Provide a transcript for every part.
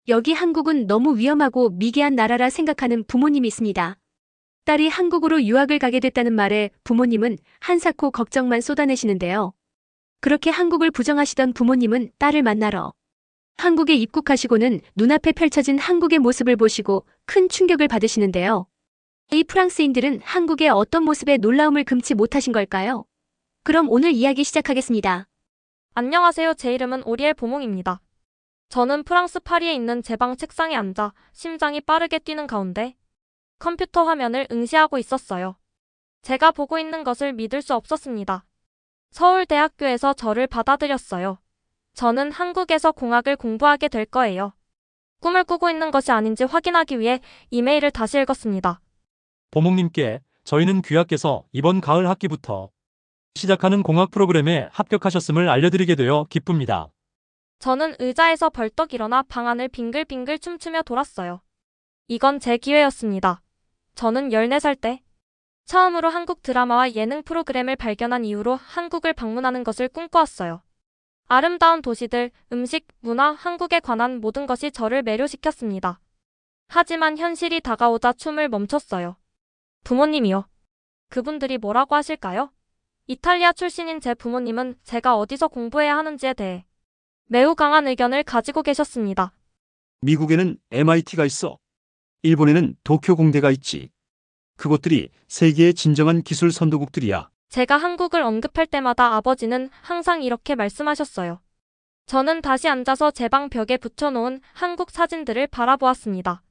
여기 한국은 너무 위험하고 미개한 나라라 생각하는 부모님이 있습니다. 딸이 한국으로 유학을 가게 됐다는 말에 부모님은 한사코 걱정만 쏟아내시는데요. 그렇게 한국을 부정하시던 부모님은 딸을 만나러 한국에 입국하시고는 눈앞에 펼쳐진 한국의 모습을 보시고 큰 충격을 받으시는데요. 이 프랑스인들은 한국의 어떤 모습에 놀라움을 금치 못하신 걸까요? 그럼 오늘 이야기 시작하겠습니다. 안녕하세요. 제 이름은 오리엘 보몽입니다. 저는 프랑스 파리에 있는 제 방 책상에 앉아 심장이 빠르게 뛰는 가운데 컴퓨터 화면을 응시하고 있었어요. 제가 보고 있는 것을 믿을 수 없었습니다. 서울대학교에서 저를 받아들였어요. 저는 한국에서 공학을 공부하게 될 거예요. 꿈을 꾸고 있는 것이 아닌지 확인하기 위해 이메일을 다시 읽었습니다. 보목님께 저희는 귀하께서 이번 가을 학기부터 시작하는 공학 프로그램에 합격하셨음을 알려드리게 되어 기쁩니다. 저는 의자에서 벌떡 일어나 방 안을 빙글빙글 춤추며 돌았어요. 이건 제 기회였습니다. 저는 14살 때 처음으로 한국 드라마와 예능 프로그램을 발견한 이후로 한국을 방문하는 것을 꿈꿔왔어요. 아름다운 도시들, 음식, 문화, 한국에 관한 모든 것이 저를 매료시켰습니다. 하지만 현실이 다가오자 춤을 멈췄어요. 부모님이요. 그분들이 뭐라고 하실까요? 이탈리아 출신인 제 부모님은 제가 어디서 공부해야 하는지에 대해 매우 강한 의견을 가지고 계셨습니다. 미국에는 MIT가 있어. 일본에는 도쿄 공대가 있지. 그곳들이 세계의 진정한 기술 선도국들이야. 제가 한국을 언급할 때마다 아버지는 항상 이렇게 말씀하셨어요. 저는 다시 앉아서 제 방 벽에 붙여놓은 한국 사진들을 바라보았습니다.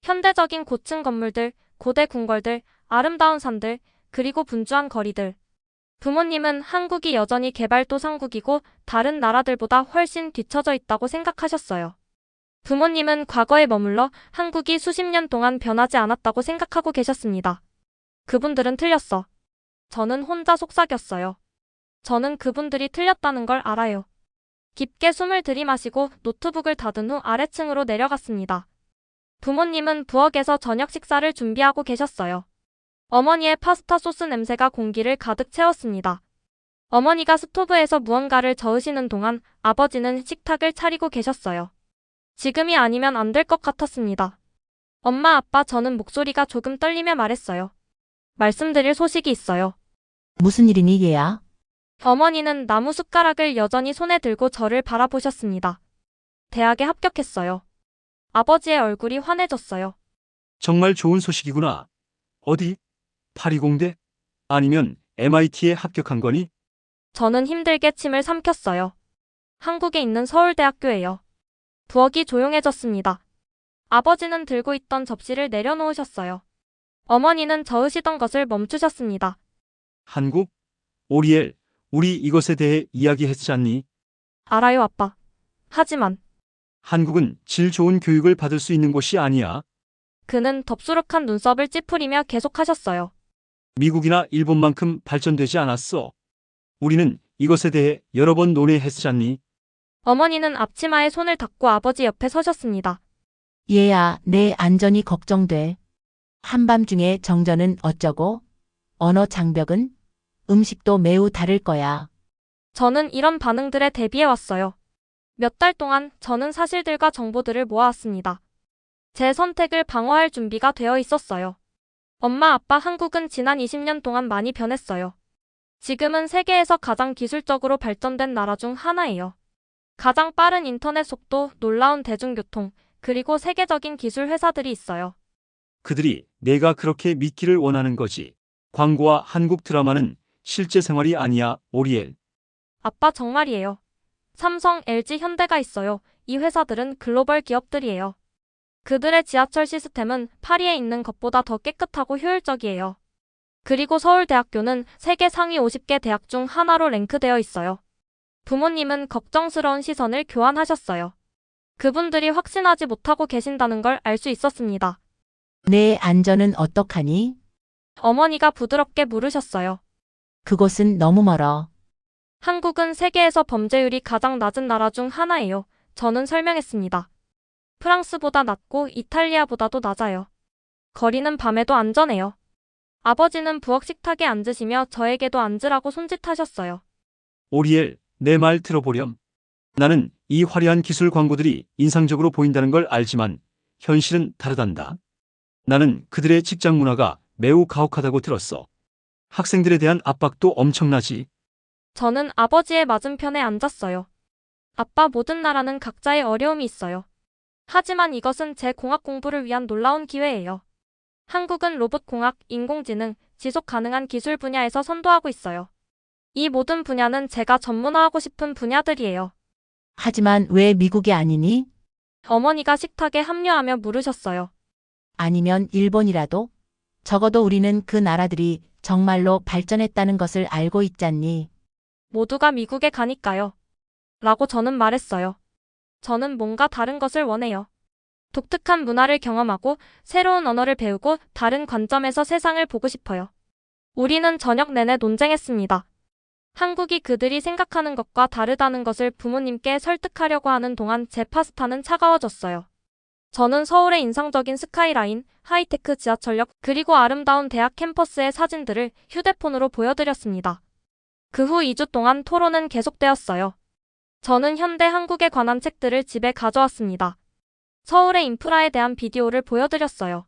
현대적인 고층 건물들, 고대 궁궐들, 아름다운 산들, 그리고 분주한 거리들. 부모님은 한국이 여전히 개발도상국이고 다른 나라들보다 훨씬 뒤처져 있다고 생각하셨어요. 부모님은 과거에 머물러 한국이 수십 년 동안 변하지 않았다고 생각하고 계셨습니다. 그분들은 틀렸어. 저는 혼자 속삭였어요. 저는 그분들이 틀렸다는 걸 알아요. 깊게 숨을 들이마시고 노트북을 닫은 후 아래층으로 내려갔습니다. 부모님은 부엌에서 저녁 식사를 준비하고 계셨어요. 어머니의 파스타 소스 냄새가 공기를 가득 채웠습니다. 어머니가 스토브에서 무언가를 저으시는 동안 아버지는 식탁을 차리고 계셨어요. 지금이 아니면 안 될 것 같았습니다. 엄마, 아빠, 저는 목소리가 조금 떨리며 말했어요. 말씀드릴 소식이 있어요. 무슨 일이니 얘야? 어머니는 나무 숟가락을 여전히 손에 들고 저를 바라보셨습니다. 대학에 합격했어요. 아버지의 얼굴이 환해졌어요. 정말 좋은 소식이구나. 어디? 파리 공대? 아니면 MIT에 합격한 거니? 저는 힘들게 침을 삼켰어요. 한국에 있는 서울대학교예요. 부엌이 조용해졌습니다. 아버지는 들고 있던 접시를 내려놓으셨어요. 어머니는 저으시던 것을 멈추셨습니다. 한국? 오리엘, 우리 이것에 대해 이야기했지 않니? 알아요, 아빠. 하지만 한국은 질 좋은 교육을 받을 수 있는 곳이 아니야. 그는 덥수룩한 눈썹을 찌푸리며 계속하셨어요. 미국이나 일본만큼 발전되지 않았어. 우리는 이것에 대해 여러 번 논의했지 않니? 어머니는 앞치마에 손을 닦고 아버지 옆에 서셨습니다. 얘야, 내 안전이 걱정돼. 한밤중에 정전은 어쩌고? 언어 장벽은? 음식도 매우 다를 거야. 저는 이런 반응들에 대비해왔어요. 몇 달 동안 저는 사실들과 정보들을 모아왔습니다. 제 선택을 방어할 준비가 되어 있었어요. 엄마, 아빠, 한국은 지난 20년 동안 많이 변했어요. 지금은 세계에서 가장 기술적으로 발전된 나라 중 하나예요. 가장 빠른 인터넷 속도, 놀라운 대중교통, 그리고 세계적인 기술 회사들이 있어요. 그들이 내가 그렇게 믿기를 원하는 거지. 광고와 한국 드라마는 실제 생활이 아니야, 오리엘. 아빠 정말이에요. 삼성, LG, 현대가 있어요. 이 회사들은 글로벌 기업들이에요. 그들의 지하철 시스템은 파리에 있는 것보다 더 깨끗하고 효율적이에요. 그리고 서울대학교는 세계 상위 50개 대학 중 하나로 랭크되어 있어요. 부모님은 걱정스러운 시선을 교환하셨어요. 그분들이 확신하지 못하고 계신다는 걸 알 수 있었습니다. 내 안전은 어떡하니? 어머니가 부드럽게 물으셨어요. 그곳은 너무 멀어. 한국은 세계에서 범죄율이 가장 낮은 나라 중 하나예요. 저는 설명했습니다. 프랑스보다 낮고 이탈리아보다도 낮아요. 거리는 밤에도 안전해요. 아버지는 부엌 식탁에 앉으시며 저에게도 앉으라고 손짓하셨어요. 오리엘, 내 말 들어보렴. 나는 이 화려한 기술 광고들이 인상적으로 보인다는 걸 알지만 현실은 다르단다. 나는 그들의 직장 문화가 매우 가혹하다고 들었어. 학생들에 대한 압박도 엄청나지. 저는 아버지의 맞은편에 앉았어요. 아빠, 모든 나라는 각자의 어려움이 있어요. 하지만 이것은 제 공학 공부를 위한 놀라운 기회예요. 한국은 로봇공학, 인공지능, 지속 가능한 기술 분야에서 선도하고 있어요. 이 모든 분야는 제가 전문화하고 싶은 분야들이에요. 하지만 왜 미국이 아니니? 어머니가 식탁에 합류하며 물으셨어요. 아니면 일본이라도? 적어도 우리는 그 나라들이 정말로 발전했다는 것을 알고 있잖니. 모두가 미국에 가니까요. 라고 저는 말했어요. 저는 뭔가 다른 것을 원해요. 독특한 문화를 경험하고 새로운 언어를 배우고 다른 관점에서 세상을 보고 싶어요. 우리는 저녁 내내 논쟁했습니다. 한국이 그들이 생각하는 것과 다르다는 것을 부모님께 설득하려고 하는 동안 제 파스타는 차가워졌어요. 저는 서울의 인상적인 스카이라인, 하이테크 지하철역, 그리고 아름다운 대학 캠퍼스의 사진들을 휴대폰으로 보여드렸습니다. 그 후 2주 동안 토론은 계속되었어요. 저는 현대 한국에 관한 책들을 집에 가져왔습니다. 서울의 인프라에 대한 비디오를 보여드렸어요.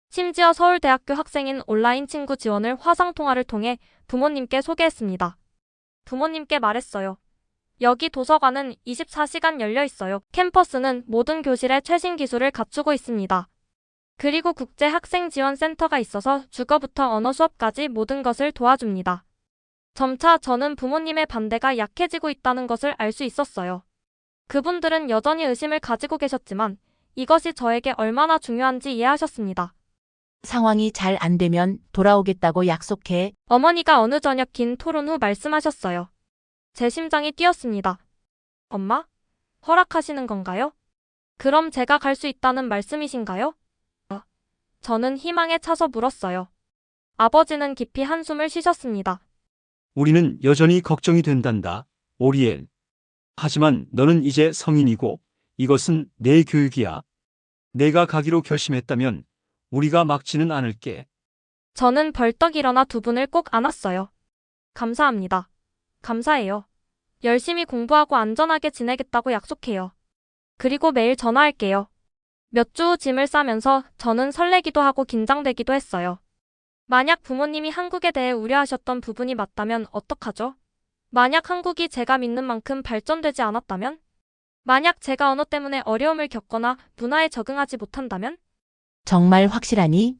심지어 서울대학교 학생인 온라인 친구 지원을 화상통화를 통해 부모님께 소개했습니다. 부모님께 말했어요. 여기 도서관은 24시간 열려 있어요. 캠퍼스는 모든 교실에 최신 기술을 갖추고 있습니다. 그리고 국제학생지원센터가 있어서 주거부터 언어 수업까지 모든 것을 도와줍니다. 점차 저는 부모님의 반대가 약해지고 있다는 것을 알 수 있었어요. 그분들은 여전히 의심을 가지고 계셨지만 이것이 저에게 얼마나 중요한지 이해하셨습니다. 상황이 잘 안 되면 돌아오겠다고 약속해. 어머니가 어느 저녁 긴 토론 후 말씀하셨어요. 제 심장이 뛰었습니다. 엄마? 허락하시는 건가요? 그럼 제가 갈 수 있다는 말씀이신가요? 저는 희망에 차서 물었어요. 아버지는 깊이 한숨을 쉬셨습니다. 우리는 여전히 걱정이 된단다, 오리엘. 하지만 너는 이제 성인이고 이것은 내 교육이야. 내가 가기로 결심했다면 우리가 막지는 않을게. 저는 벌떡 일어나 두 분을 꼭 안았어요. 감사합니다. 감사해요. 열심히 공부하고 안전하게 지내겠다고 약속해요. 그리고 매일 전화할게요. 몇 주 후 짐을 싸면서 저는 설레기도 하고 긴장되기도 했어요. 만약 부모님이 한국에 대해 우려하셨던 부분이 맞다면 어떡하죠? 만약 한국이 제가 믿는 만큼 발전되지 않았다면? 만약 제가 언어 때문에 어려움을 겪거나 문화에 적응하지 못한다면? 정말 확실하니?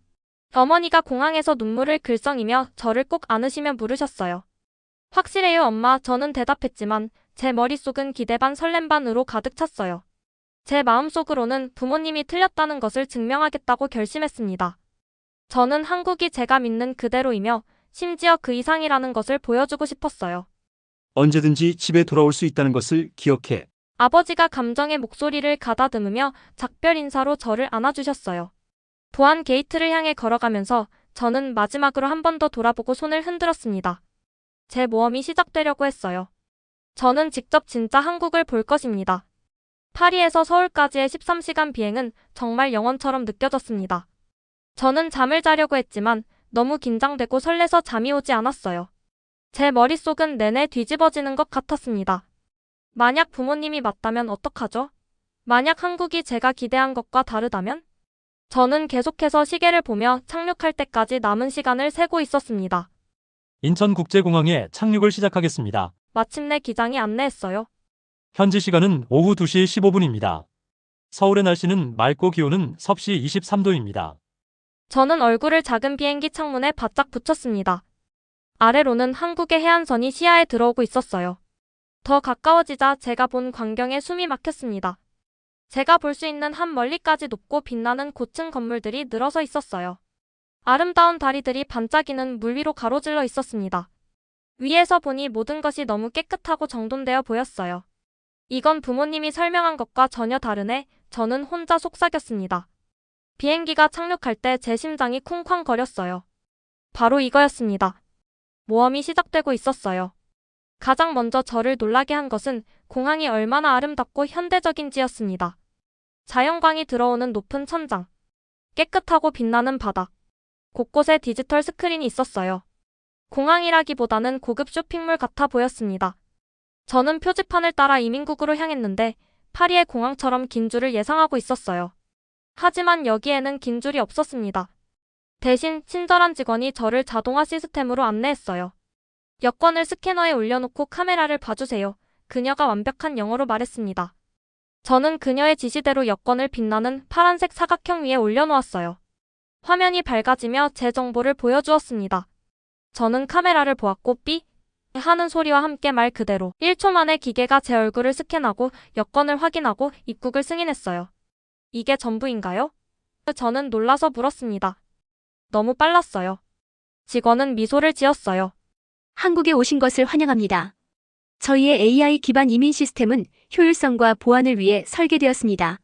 어머니가 공항에서 눈물을 글썽이며 저를 꼭 안으시며 물으셨어요. 확실해요, 엄마. 저는 대답했지만 제 머릿속은 기대 반 설렘 반으로 가득 찼어요. 제 마음속으로는 부모님이 틀렸다는 것을 증명하겠다고 결심했습니다. 저는 한국이 제가 믿는 그대로이며 심지어 그 이상이라는 것을 보여주고 싶었어요. 언제든지 집에 돌아올 수 있다는 것을 기억해. 아버지가 감정의 목소리를 가다듬으며 작별 인사로 저를 안아주셨어요. 보안 게이트를 향해 걸어가면서 저는 마지막으로 한 번 더 돌아보고 손을 흔들었습니다. 제 모험이 시작되려고 했어요. 저는 직접 진짜 한국을 볼 것입니다. 파리에서 서울까지의 13시간 비행은 정말 영원처럼 느껴졌습니다. 저는 잠을 자려고 했지만 너무 긴장되고 설레서 잠이 오지 않았어요. 제 머릿속은 내내 뒤집어지는 것 같았습니다. 만약 부모님이 맞다면 어떡하죠? 만약 한국이 제가 기대한 것과 다르다면? 저는 계속해서 시계를 보며 착륙할 때까지 남은 시간을 세고 있었습니다. 인천국제공항에 착륙을 시작하겠습니다. 마침내 기장이 안내했어요. 현지 시간은 오후 2시 15분입니다. 서울의 날씨는 맑고 기온은 섭씨 23도입니다. 저는 얼굴을 작은 비행기 창문에 바짝 붙였습니다. 아래로는 한국의 해안선이 시야에 들어오고 있었어요. 더 가까워지자 제가 본 광경에 숨이 막혔습니다. 제가 볼 수 있는 한 멀리까지 높고 빛나는 고층 건물들이 늘어서 있었어요. 아름다운 다리들이 반짝이는 물 위로 가로질러 있었습니다. 위에서 보니 모든 것이 너무 깨끗하고 정돈되어 보였어요. 이건 부모님이 설명한 것과 전혀 다르네. 저는 혼자 속삭였습니다. 비행기가 착륙할 때 제 심장이 쿵쾅거렸어요. 바로 이거였습니다. 모험이 시작되고 있었어요. 가장 먼저 저를 놀라게 한 것은 공항이 얼마나 아름답고 현대적인지였습니다. 자연광이 들어오는 높은 천장, 깨끗하고 빛나는 바닥, 곳곳에 디지털 스크린이 있었어요. 공항이라기보다는 고급 쇼핑몰 같아 보였습니다. 저는 표지판을 따라 이민국으로 향했는데 파리의 공항처럼 긴 줄을 예상하고 있었어요. 하지만 여기에는 긴 줄이 없었습니다. 대신 친절한 직원이 저를 자동화 시스템으로 안내했어요. 여권을 스캐너에 올려놓고 카메라를 봐주세요. 그녀가 완벽한 영어로 말했습니다. 저는 그녀의 지시대로 여권을 빛나는 파란색 사각형 위에 올려놓았어요. 화면이 밝아지며 제 정보를 보여주었습니다. 저는 카메라를 보았고 삐 하는 소리와 함께 말 그대로 1초 만에 기계가 제 얼굴을 스캔하고 여권을 확인하고 입국을 승인했어요. 이게 전부인가요? 저는 놀라서 물었습니다. 너무 빨랐어요. 직원은 미소를 지었어요. 한국에 오신 것을 환영합니다. 저희의 AI 기반 이민 시스템은 효율성과 보안을 위해 설계되었습니다.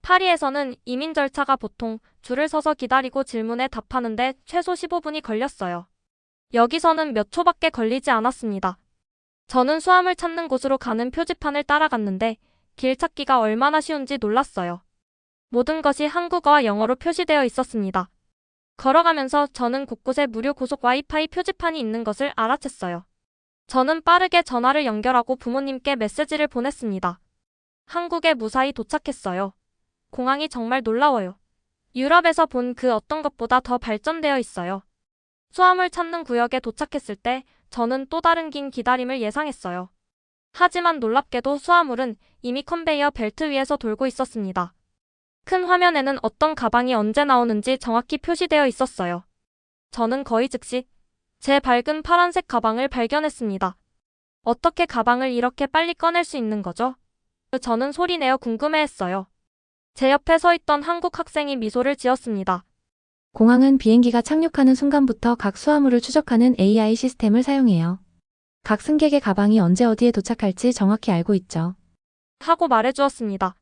파리에서는 이민 절차가 보통 줄을 서서 기다리고 질문에 답하는데 최소 15분이 걸렸어요. 여기서는 몇 초밖에 걸리지 않았습니다. 저는 수함을 찾는 곳으로 가는 표지판을 따라갔는데 길 찾기가 얼마나 쉬운지 놀랐어요. 모든 것이 한국어와 영어로 표시되어 있었습니다. 걸어가면서 저는 곳곳에 무료 고속 와이파이 표지판이 있는 것을 알아챘어요. 저는 빠르게 전화를 연결하고 부모님께 메시지를 보냈습니다. 한국에 무사히 도착했어요. 공항이 정말 놀라워요. 유럽에서 본 그 어떤 것보다 더 발전되어 있어요. 수화물 찾는 구역에 도착했을 때 저는 또 다른 긴 기다림을 예상했어요. 하지만 놀랍게도 수화물은 이미 컨베이어 벨트 위에서 돌고 있었습니다. 큰 화면에는 어떤 가방이 언제 나오는지 정확히 표시되어 있었어요. 저는 거의 즉시 제 밝은 파란색 가방을 발견했습니다. 어떻게 가방을 이렇게 빨리 꺼낼 수 있는 거죠? 저는 소리내어 궁금해했어요. 제 옆에 서 있던 한국 학생이 미소를 지었습니다. 공항은 비행기가 착륙하는 순간부터 각 수화물을 추적하는 AI 시스템을 사용해요. 각 승객의 가방이 언제 어디에 도착할지 정확히 알고 있죠. 하고 말해주었습니다.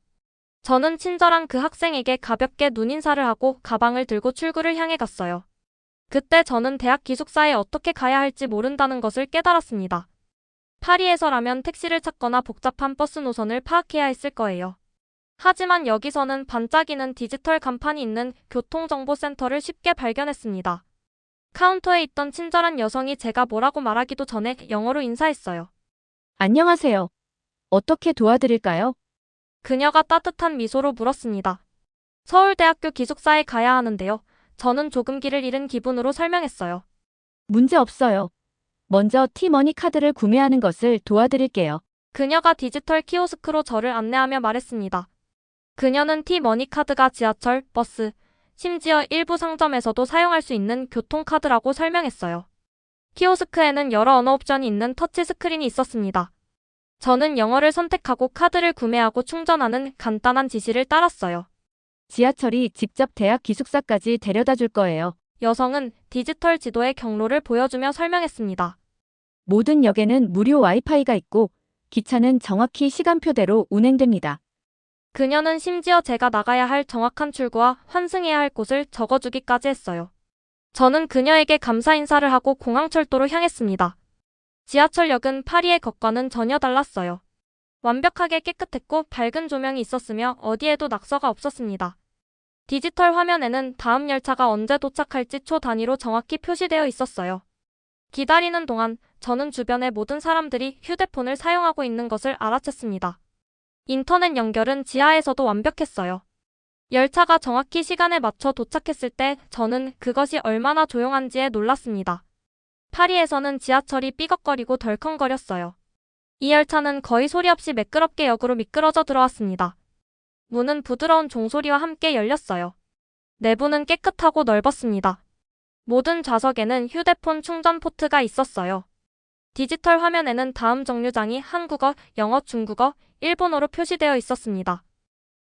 저는 친절한 그 학생에게 가볍게 눈인사를 하고 가방을 들고 출구를 향해 갔어요. 그때 저는 대학 기숙사에 어떻게 가야 할지 모른다는 것을 깨달았습니다. 파리에서라면 택시를 찾거나 복잡한 버스 노선을 파악해야 했을 거예요. 하지만 여기서는 반짝이는 디지털 간판이 있는 교통정보센터를 쉽게 발견했습니다. 카운터에 있던 친절한 여성이 제가 뭐라고 말하기도 전에 영어로 인사했어요. 안녕하세요. 어떻게 도와드릴까요? 그녀가 따뜻한 미소로 물었습니다. 서울대학교 기숙사에 가야 하는데요. 저는 조금 길을 잃은 기분으로 설명했어요. 문제 없어요. 먼저 티머니 카드를 구매하는 것을 도와드릴게요. 그녀가 디지털 키오스크로 저를 안내하며 말했습니다. 그녀는 티머니 카드가 지하철, 버스, 심지어 일부 상점에서도 사용할 수 있는 교통카드라고 설명했어요. 키오스크에는 여러 언어 옵션이 있는 터치 스크린이 있었습니다. 저는 영어를 선택하고 카드를 구매하고 충전하는 간단한 지시를 따랐어요. 지하철이 직접 대학 기숙사까지 데려다 줄 거예요. 여성은 디지털 지도의 경로를 보여주며 설명했습니다. 모든 역에는 무료 와이파이가 있고 기차는 정확히 시간표대로 운행됩니다. 그녀는 심지어 제가 나가야 할 정확한 출구와 환승해야 할 곳을 적어주기까지 했어요. 저는 그녀에게 감사 인사를 하고 공항철도로 향했습니다. 지하철역은 파리의 것과는 전혀 달랐어요. 완벽하게 깨끗했고 밝은 조명이 있었으며 어디에도 낙서가 없었습니다. 디지털 화면에는 다음 열차가 언제 도착할지 초 단위로 정확히 표시되어 있었어요. 기다리는 동안 저는 주변의 모든 사람들이 휴대폰을 사용하고 있는 것을 알아챘습니다. 인터넷 연결은 지하에서도 완벽했어요. 열차가 정확히 시간에 맞춰 도착했을 때 저는 그것이 얼마나 조용한지에 놀랐습니다. 파리에서는 지하철이 삐걱거리고 덜컹거렸어요. 이 열차는 거의 소리 없이 매끄럽게 역으로 미끄러져 들어왔습니다. 문은 부드러운 종소리와 함께 열렸어요. 내부는 깨끗하고 넓었습니다. 모든 좌석에는 휴대폰 충전 포트가 있었어요. 디지털 화면에는 다음 정류장이 한국어, 영어, 중국어, 일본어로 표시되어 있었습니다.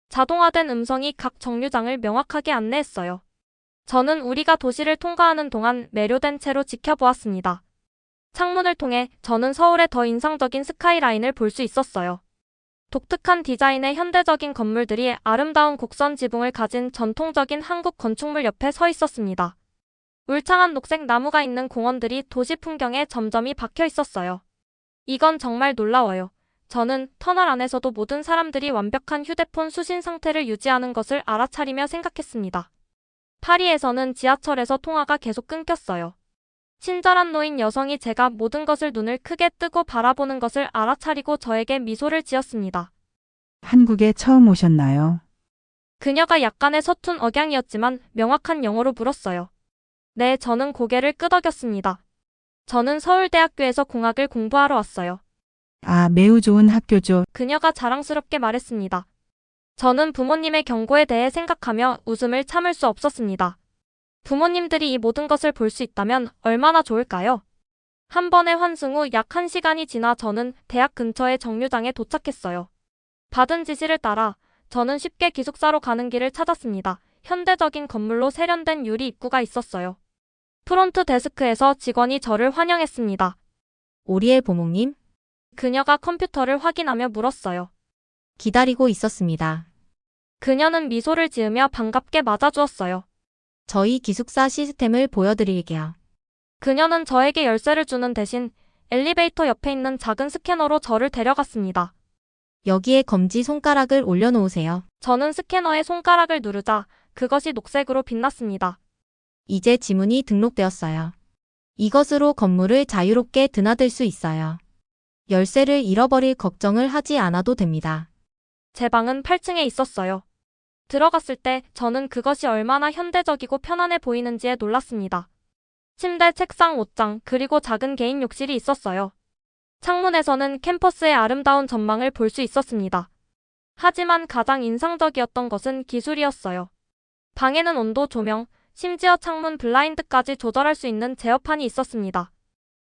자동화된 음성이 각 정류장을 명확하게 안내했어요. 저는 우리가 도시를 통과하는 동안 매료된 채로 지켜보았습니다. 창문을 통해 저는 서울의 더 인상적인 스카이라인을 볼 수 있었어요. 독특한 디자인의 현대적인 건물들이 아름다운 곡선 지붕을 가진 전통적인 한국 건축물 옆에 서 있었습니다. 울창한 녹색 나무가 있는 공원들이 도시 풍경에 점점이 박혀 있었어요. 이건 정말 놀라워요. 저는 터널 안에서도 모든 사람들이 완벽한 휴대폰 수신 상태를 유지하는 것을 알아차리며 생각했습니다. 파리에서는 지하철에서 통화가 계속 끊겼어요. 친절한 노인 여성이 제가 모든 것을 눈을 크게 뜨고 바라보는 것을 알아차리고 저에게 미소를 지었습니다. 한국에 처음 오셨나요? 그녀가 약간의 서툰 억양이었지만 명확한 영어로 물었어요. 네, 저는 고개를 끄덕였습니다. 저는 서울대학교에서 공학을 공부하러 왔어요. 아, 매우 좋은 학교죠. 그녀가 자랑스럽게 말했습니다. 저는 부모님의 경고에 대해 생각하며 웃음을 참을 수 없었습니다. 부모님들이 이 모든 것을 볼 수 있다면 얼마나 좋을까요? 한 번의 환승 후 약 1시간이 지나 저는 대학 근처의 정류장에 도착했어요. 받은 지시를 따라 저는 쉽게 기숙사로 가는 길을 찾았습니다. 현대적인 건물로 세련된 유리 입구가 있었어요. 프론트 데스크에서 직원이 저를 환영했습니다. 오리엘 보목님, 그녀가 컴퓨터를 확인하며 물었어요. 기다리고 있었습니다. 그녀는 미소를 지으며 반갑게 맞아주었어요. 저희 기숙사 시스템을 보여드릴게요. 그녀는 저에게 열쇠를 주는 대신 엘리베이터 옆에 있는 작은 스캐너로 저를 데려갔습니다. 여기에 검지 손가락을 올려놓으세요. 저는 스캐너에 손가락을 누르자 그것이 녹색으로 빛났습니다. 이제 지문이 등록되었어요. 이것으로 건물을 자유롭게 드나들 수 있어요. 열쇠를 잃어버릴 걱정을 하지 않아도 됩니다. 제 방은 8층에 있었어요. 들어갔을 때 저는 그것이 얼마나 현대적이고 편안해 보이는지에 놀랐습니다. 침대, 책상, 옷장, 그리고 작은 개인 욕실이 있었어요. 창문에서는 캠퍼스의 아름다운 전망을 볼 수 있었습니다. 하지만 가장 인상적이었던 것은 기술이었어요. 방에는 온도, 조명, 심지어 창문 블라인드까지 조절할 수 있는 제어판이 있었습니다.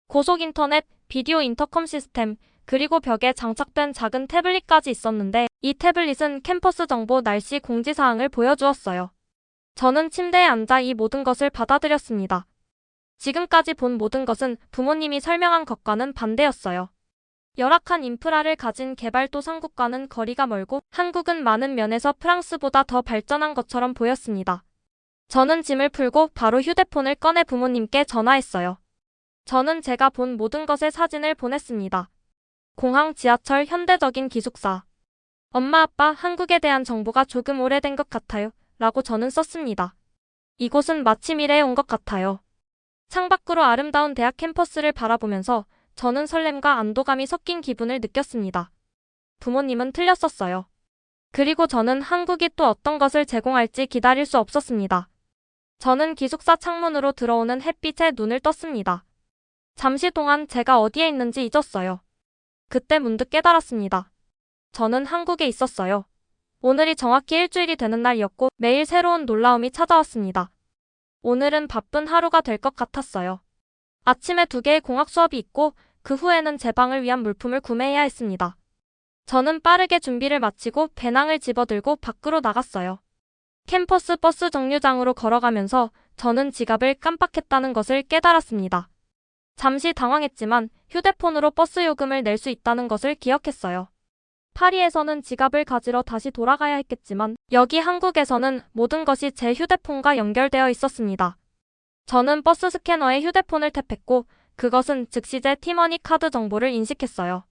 고속 인터넷, 비디오 인터컴 시스템, 그리고 벽에 장착된 작은 태블릿까지 있었는데 이 태블릿은 캠퍼스 정보, 날씨, 공지사항을 보여주었어요. 저는 침대에 앉아 이 모든 것을 받아들였습니다. 지금까지 본 모든 것은 부모님이 설명한 것과는 반대였어요. 열악한 인프라를 가진 개발도상국과는 거리가 멀고 한국은 많은 면에서 프랑스보다 더 발전한 것처럼 보였습니다. 저는 짐을 풀고 바로 휴대폰을 꺼내 부모님께 전화했어요. 저는 제가 본 모든 것의 사진을 보냈습니다. 공항, 지하철, 현대적인 기숙사. 엄마, 아빠, 한국에 대한 정보가 조금 오래된 것 같아요. 라고 저는 썼습니다. 이곳은 마치 미래에 온 것 같아요. 창밖으로 아름다운 대학 캠퍼스를 바라보면서 저는 설렘과 안도감이 섞인 기분을 느꼈습니다. 부모님은 틀렸었어요. 그리고 저는 한국이 또 어떤 것을 제공할지 기다릴 수 없었습니다. 저는 기숙사 창문으로 들어오는 햇빛에 눈을 떴습니다. 잠시 동안 제가 어디에 있는지 잊었어요. 그때 문득 깨달았습니다. 저는 한국에 있었어요. 오늘이 정확히 일주일이 되는 날이었고 매일 새로운 놀라움이 찾아왔습니다. 오늘은 바쁜 하루가 될 것 같았어요. 아침에 2개의 공학 수업이 있고 그 후에는 제 방을 위한 물품을 구매해야 했습니다. 저는 빠르게 준비를 마치고 배낭을 집어들고 밖으로 나갔어요. 캠퍼스 버스 정류장으로 걸어가면서 저는 지갑을 깜빡했다는 것을 깨달았습니다. 잠시 당황했지만 휴대폰으로 버스 요금을 낼 수 있다는 것을 기억했어요. 파리에서는 지갑을 가지러 다시 돌아가야 했겠지만 여기 한국에서는 모든 것이 제 휴대폰과 연결되어 있었습니다. 저는 버스 스캐너에 휴대폰을 탭했고 그것은 즉시 제 티머니 카드 정보를 인식했어요.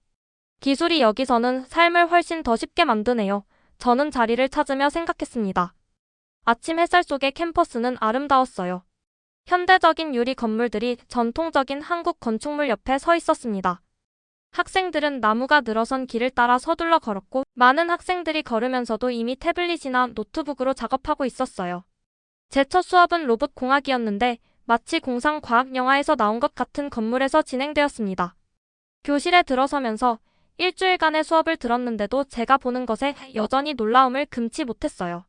기술이 여기서는 삶을 훨씬 더 쉽게 만드네요. 저는 자리를 찾으며 생각했습니다. 아침 햇살 속의 캠퍼스는 아름다웠어요. 현대적인 유리 건물들이 전통적인 한국 건축물 옆에 서 있었습니다. 학생들은 나무가 늘어선 길을 따라 서둘러 걸었고 많은 학생들이 걸으면서도 이미 태블릿이나 노트북으로 작업하고 있었어요. 제 첫 수업은 로봇 공학이었는데 마치 공상 과학 영화에서 나온 것 같은 건물에서 진행되었습니다. 교실에 들어서면서 일주일간의 수업을 들었는데도 제가 보는 것에 여전히 놀라움을 금치 못했어요.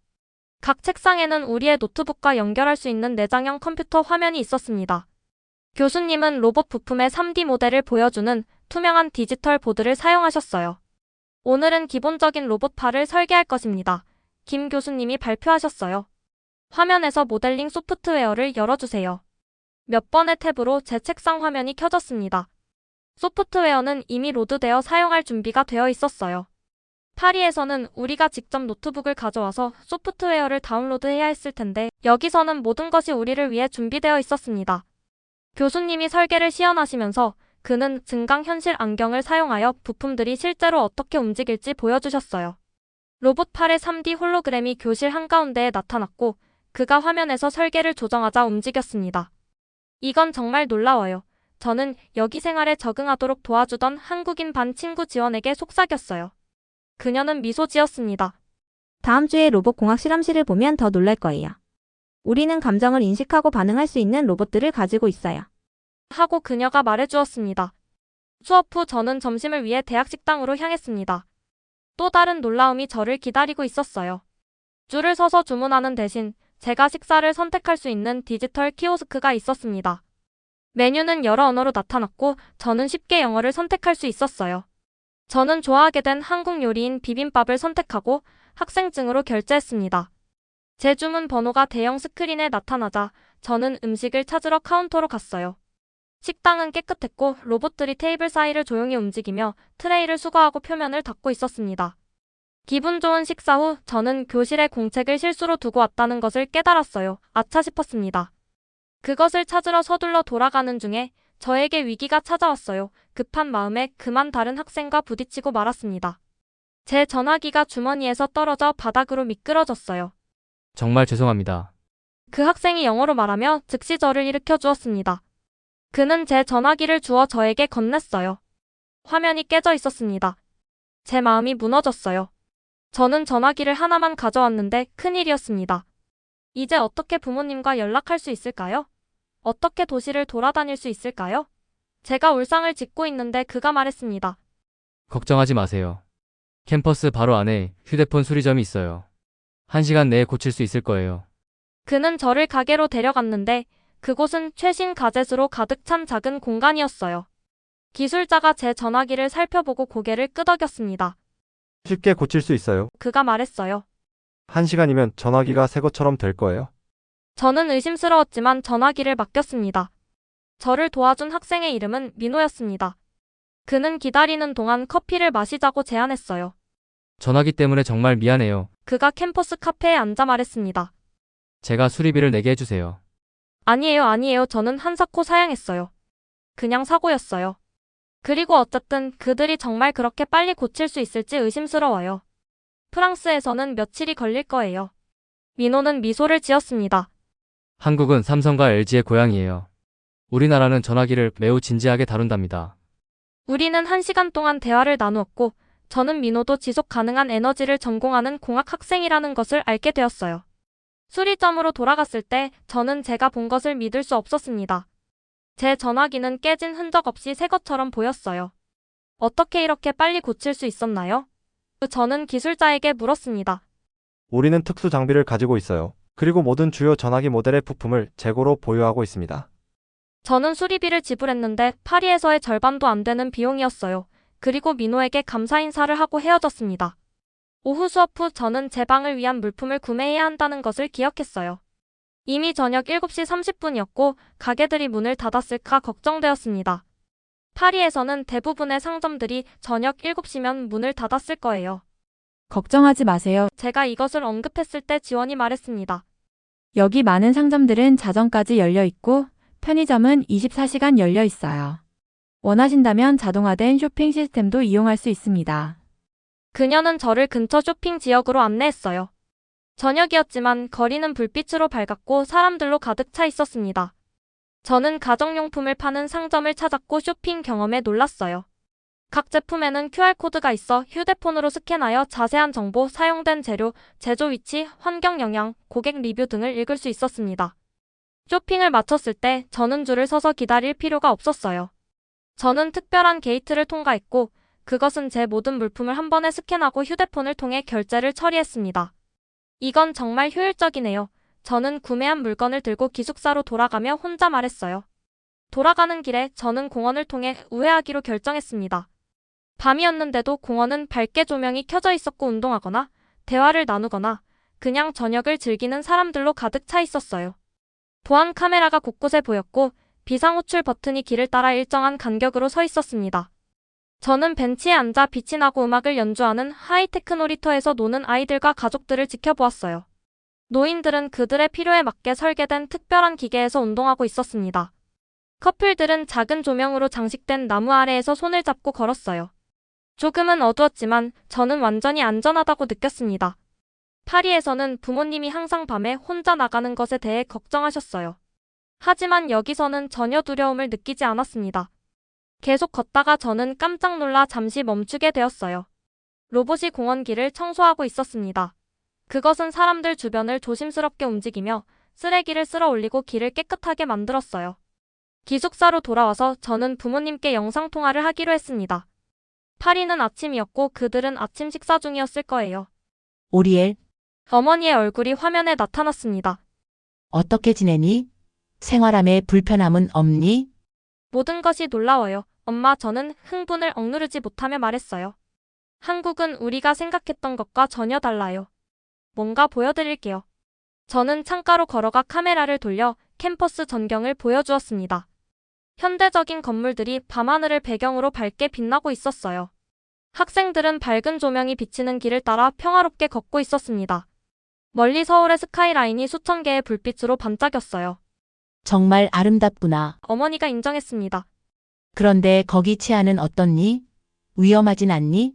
각 책상에는 우리의 노트북과 연결할 수 있는 내장형 컴퓨터 화면이 있었습니다. 교수님은 로봇 부품의 3D 모델을 보여주는 투명한 디지털 보드를 사용하셨어요. 오늘은 기본적인 로봇팔을 설계할 것입니다. 김 교수님이 발표하셨어요. 화면에서 모델링 소프트웨어를 열어주세요. 몇 번의 탭으로 제 책상 화면이 켜졌습니다. 소프트웨어는 이미 로드되어 사용할 준비가 되어 있었어요. 파리에서는 우리가 직접 노트북을 가져와서 소프트웨어를 다운로드해야 했을 텐데 여기서는 모든 것이 우리를 위해 준비되어 있었습니다. 교수님이 설계를 시연하시면서 그는 증강현실 안경을 사용하여 부품들이 실제로 어떻게 움직일지 보여주셨어요. 로봇팔의 3D 홀로그램이 교실 한가운데에 나타났고 그가 화면에서 설계를 조정하자 움직였습니다. 이건 정말 놀라워요. 저는 여기 생활에 적응하도록 도와주던 한국인 반 친구 지원에게 속삭였어요. 그녀는 미소 지었습니다. 다음 주에 로봇공학 실험실을 보면 더 놀랄 거예요. 우리는 감정을 인식하고 반응할 수 있는 로봇들을 가지고 있어요. 하고 그녀가 말해주었습니다. 수업 후 저는 점심을 위해 대학 식당으로 향했습니다. 또 다른 놀라움이 저를 기다리고 있었어요. 줄을 서서 주문하는 대신 제가 식사를 선택할 수 있는 디지털 키오스크가 있었습니다. 메뉴는 여러 언어로 나타났고 저는 쉽게 영어를 선택할 수 있었어요. 저는 좋아하게 된 한국 요리인 비빔밥을 선택하고 학생증으로 결제했습니다. 제 주문 번호가 대형 스크린에 나타나자 저는 음식을 찾으러 카운터로 갔어요. 식당은 깨끗했고 로봇들이 테이블 사이를 조용히 움직이며 트레이를 수거하고 표면을 닦고 있었습니다. 기분 좋은 식사 후 저는 교실에 공책을 실수로 두고 왔다는 것을 깨달았어요. 아차 싶었습니다. 그것을 찾으러 서둘러 돌아가는 중에 저에게 위기가 찾아왔어요. 급한 마음에 그만 다른 학생과 부딪히고 말았습니다. 제 전화기가 주머니에서 떨어져 바닥으로 미끄러졌어요. 정말 죄송합니다. 그 학생이 영어로 말하며 즉시 저를 일으켜 주었습니다. 그는 제 전화기를 주어 저에게 건넸어요. 화면이 깨져 있었습니다. 제 마음이 무너졌어요. 저는 전화기를 하나만 가져왔는데 큰일이었습니다. 이제 어떻게 부모님과 연락할 수 있을까요? 어떻게 도시를 돌아다닐 수 있을까요? 제가 울상을 짓고 있는데 그가 말했습니다. 걱정하지 마세요. 캠퍼스 바로 안에 휴대폰 수리점이 있어요. 1시간 내에 고칠 수 있을 거예요. 그는 저를 가게로 데려갔는데 그곳은 최신 가젯으로 가득 찬 작은 공간이었어요. 기술자가 제 전화기를 살펴보고 고개를 끄덕였습니다. 쉽게 고칠 수 있어요. 그가 말했어요. 1시간이면 전화기가 새 것처럼 될 거예요. 저는 의심스러웠지만 전화기를 맡겼습니다. 저를 도와준 학생의 이름은 민호였습니다. 그는 기다리는 동안 커피를 마시자고 제안했어요. 전화기 때문에 정말 미안해요. 그가 캠퍼스 카페에 앉아 말했습니다. 제가 수리비를 내게 해주세요. 아니에요. 저는 한사코 사양했어요. 그냥 사고였어요. 그리고 어쨌든 그들이 정말 그렇게 빨리 고칠 수 있을지 의심스러워요. 프랑스에서는 며칠이 걸릴 거예요. 민호는 미소를 지었습니다. 한국은 삼성과 LG의 고향이에요. 우리나라는 전화기를 매우 진지하게 다룬답니다. 우리는 1시간 동안 대화를 나누었고 저는 민호도 지속 가능한 에너지를 전공하는 공학 학생이라는 것을 알게 되었어요. 수리점으로 돌아갔을 때 저는 제가 본 것을 믿을 수 없었습니다. 제 전화기는 깨진 흔적 없이 새 것처럼 보였어요. 어떻게 이렇게 빨리 고칠 수 있었나요? 저는 기술자에게 물었습니다. 우리는 특수 장비를 가지고 있어요. 그리고 모든 주요 전화기 모델의 부품을 재고로 보유하고 있습니다. 저는 수리비를 지불했는데 파리에서의 절반도 안 되는 비용이었어요. 그리고 민호에게 감사 인사를 하고 헤어졌습니다. 오후 수업 후 저는 제 방을 위한 물품을 구매해야 한다는 것을 기억했어요. 이미 저녁 7시 30분이었고 가게들이 문을 닫았을까 걱정되었습니다. 파리에서는 대부분의 상점들이 저녁 7시면 문을 닫았을 거예요. 걱정하지 마세요. 제가 이것을 언급했을 때 지원이 말했습니다. 여기 많은 상점들은 자정까지 열려 있고 편의점은 24시간 열려 있어요. 원하신다면 자동화된 쇼핑 시스템도 이용할 수 있습니다. 그녀는 저를 근처 쇼핑 지역으로 안내했어요. 저녁이었지만 거리는 불빛으로 밝았고 사람들로 가득 차 있었습니다. 저는 가정용품을 파는 상점을 찾았고 쇼핑 경험에 놀랐어요. 각 제품에는 QR코드가 있어 휴대폰으로 스캔하여 자세한 정보, 사용된 재료, 제조 위치, 환경 영향, 고객 리뷰 등을 읽을 수 있었습니다. 쇼핑을 마쳤을 때 저는 줄을 서서 기다릴 필요가 없었어요. 저는 특별한 게이트를 통과했고 그것은 제 모든 물품을 한 번에 스캔하고 휴대폰을 통해 결제를 처리했습니다. 이건 정말 효율적이네요. 저는 구매한 물건을 들고 기숙사로 돌아가며 혼자 말했어요. 돌아가는 길에 저는 공원을 통해 우회하기로 결정했습니다. 밤이었는데도 공원은 밝게 조명이 켜져 있었고 운동하거나 대화를 나누거나 그냥 저녁을 즐기는 사람들로 가득 차 있었어요. 보안 카메라가 곳곳에 보였고 비상호출 버튼이 길을 따라 일정한 간격으로 서 있었습니다. 저는 벤치에 앉아 빛이 나고 음악을 연주하는 하이테크 놀이터에서 노는 아이들과 가족들을 지켜보았어요. 노인들은 그들의 필요에 맞게 설계된 특별한 기계에서 운동하고 있었습니다. 커플들은 작은 조명으로 장식된 나무 아래에서 손을 잡고 걸었어요. 조금은 어두웠지만 저는 완전히 안전하다고 느꼈습니다. 파리에서는 부모님이 항상 밤에 혼자 나가는 것에 대해 걱정하셨어요. 하지만 여기서는 전혀 두려움을 느끼지 않았습니다. 계속 걷다가 저는 깜짝 놀라 잠시 멈추게 되었어요. 로봇이 공원길을 청소하고 있었습니다. 그것은 사람들 주변을 조심스럽게 움직이며 쓰레기를 쓸어 올리고 길을 깨끗하게 만들었어요. 기숙사로 돌아와서 저는 부모님께 영상통화를 하기로 했습니다. 파리는 아침이었고 그들은 아침 식사 중이었을 거예요. 오리엘, 어머니의 얼굴이 화면에 나타났습니다. 어떻게 지내니? 생활함에 불편함은 없니? 모든 것이 놀라워요. 엄마, 저는 흥분을 억누르지 못하며 말했어요. 한국은 우리가 생각했던 것과 전혀 달라요. 뭔가 보여드릴게요. 저는 창가로 걸어가 카메라를 돌려 캠퍼스 전경을 보여주었습니다. 현대적인 건물들이 밤하늘을 배경으로 밝게 빛나고 있었어요. 학생들은 밝은 조명이 비치는 길을 따라 평화롭게 걷고 있었습니다. 멀리 서울의 스카이라인이 수천 개의 불빛으로 반짝였어요. 정말 아름답구나. 어머니가 인정했습니다. 그런데 거기 치안은 어떻니? 위험하진 않니?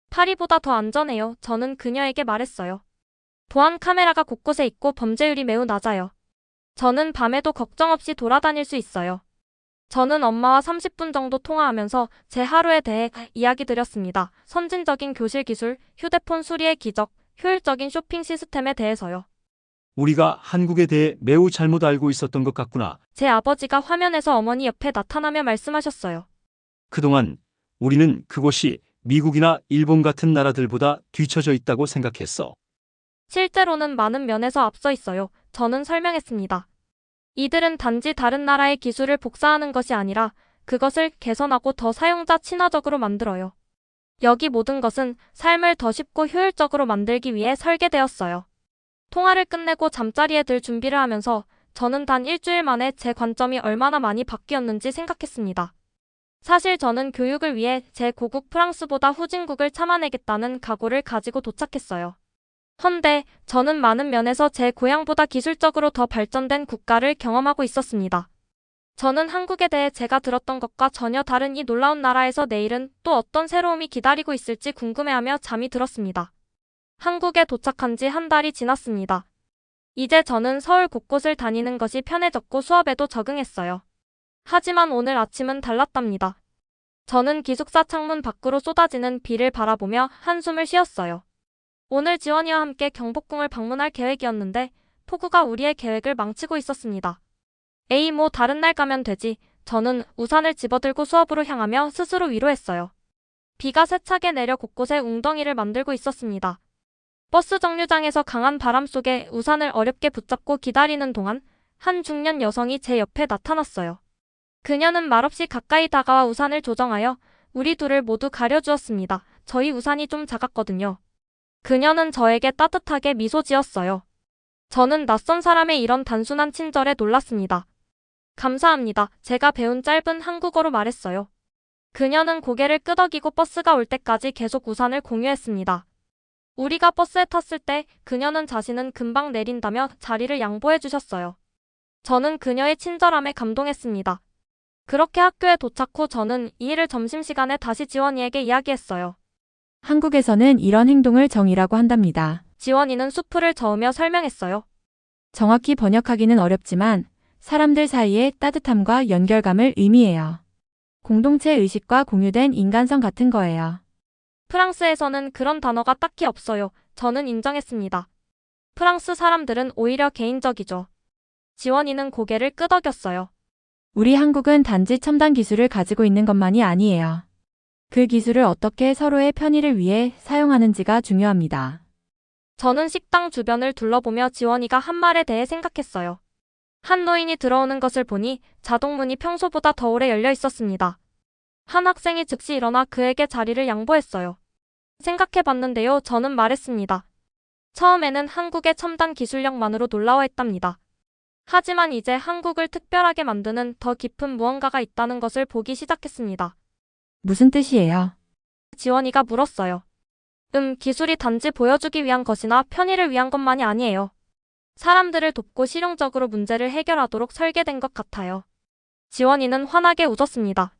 파리보다 더 안전해요. 저는 그녀에게 말했어요. 보안 카메라가 곳곳에 있고 범죄율이 매우 낮아요. 저는 밤에도 걱정 없이 돌아다닐 수 있어요. 저는 엄마와 30분 정도 통화하면서 제 하루에 대해 이야기 드렸습니다. 선진적인 교실 기술, 휴대폰 수리의 기적, 효율적인 쇼핑 시스템에 대해서요. 우리가 한국에 대해 매우 잘못 알고 있었던 것 같구나. 제 아버지가 화면에서 어머니 옆에 나타나며 말씀하셨어요. 그동안 우리는 그곳이 미국이나 일본 같은 나라들보다 뒤처져 있다고 생각했어. 실제로는 많은 면에서 앞서 있어요. 저는 설명했습니다. 이들은 단지 다른 나라의 기술을 복사하는 것이 아니라 그것을 개선하고 더 사용자 친화적으로 만들어요. 여기 모든 것은 삶을 더 쉽고 효율적으로 만들기 위해 설계되었어요. 통화를 끝내고 잠자리에 들 준비를 하면서 저는 단 일주일 만에 제 관점이 얼마나 많이 바뀌었는지 생각했습니다. 사실 저는 교육을 위해 제 고국 프랑스보다 후진국을 참아내겠다는 각오를 가지고 도착했어요. 헌데 저는 많은 면에서 제 고향보다 기술적으로 더 발전된 국가를 경험하고 있었습니다. 저는 한국에 대해 제가 들었던 것과 전혀 다른 이 놀라운 나라에서 내일은 또 어떤 새로움이 기다리고 있을지 궁금해하며 잠이 들었습니다. 한국에 도착한 지 한 달이 지났습니다. 이제 저는 서울 곳곳을 다니는 것이 편해졌고 수업에도 적응했어요. 하지만 오늘 아침은 달랐답니다. 저는 기숙사 창문 밖으로 쏟아지는 비를 바라보며 한숨을 쉬었어요. 오늘 지원이와 함께 경복궁을 방문할 계획이었는데 폭우가 우리의 계획을 망치고 있었습니다. 에이, 뭐 다른 날 가면 되지. 저는 우산을 집어들고 수업으로 향하며 스스로 위로했어요. 비가 세차게 내려 곳곳에 웅덩이를 만들고 있었습니다. 버스 정류장에서 강한 바람 속에 우산을 어렵게 붙잡고 기다리는 동안 한 중년 여성이 제 옆에 나타났어요. 그녀는 말없이 가까이 다가와 우산을 조정하여 우리 둘을 모두 가려주었습니다. 저희 우산이 좀 작았거든요. 그녀는 저에게 따뜻하게 미소 지었어요. 저는 낯선 사람의 이런 단순한 친절에 놀랐습니다. 감사합니다. 제가 배운 짧은 한국어로 말했어요. 그녀는 고개를 끄덕이고 버스가 올 때까지 계속 우산을 공유했습니다. 우리가 버스에 탔을 때 그녀는 자신은 금방 내린다며 자리를 양보해 주셨어요. 저는 그녀의 친절함에 감동했습니다. 그렇게 학교에 도착 후 저는 이 일을 점심시간에 다시 지원이에게 이야기했어요. 한국에서는 이런 행동을 정이라고 한답니다. 지원이는 수프를 저으며 설명했어요. 정확히 번역하기는 어렵지만 사람들 사이의 따뜻함과 연결감을 의미해요. 공동체 의식과 공유된 인간성 같은 거예요. 프랑스에서는 그런 단어가 딱히 없어요. 저는 인정했습니다. 프랑스 사람들은 오히려 개인적이죠. 지원이는 고개를 끄덕였어요. 우리 한국은 단지 첨단 기술을 가지고 있는 것만이 아니에요. 그 기술을 어떻게 서로의 편의를 위해 사용하는지가 중요합니다. 저는 식당 주변을 둘러보며 지원이가 한 말에 대해 생각했어요. 한 노인이 들어오는 것을 보니 자동문이 평소보다 더 오래 열려 있었습니다. 한 학생이 즉시 일어나 그에게 자리를 양보했어요. 생각해봤는데요, 저는 말했습니다. 처음에는 한국의 첨단 기술력만으로 놀라워했답니다. 하지만 이제 한국을 특별하게 만드는 더 깊은 무언가가 있다는 것을 보기 시작했습니다. 무슨 뜻이에요? 지원이가 물었어요. 기술이 단지 보여주기 위한 것이나 편의를 위한 것만이 아니에요. 사람들을 돕고 실용적으로 문제를 해결하도록 설계된 것 같아요. 지원이는 환하게 웃었습니다.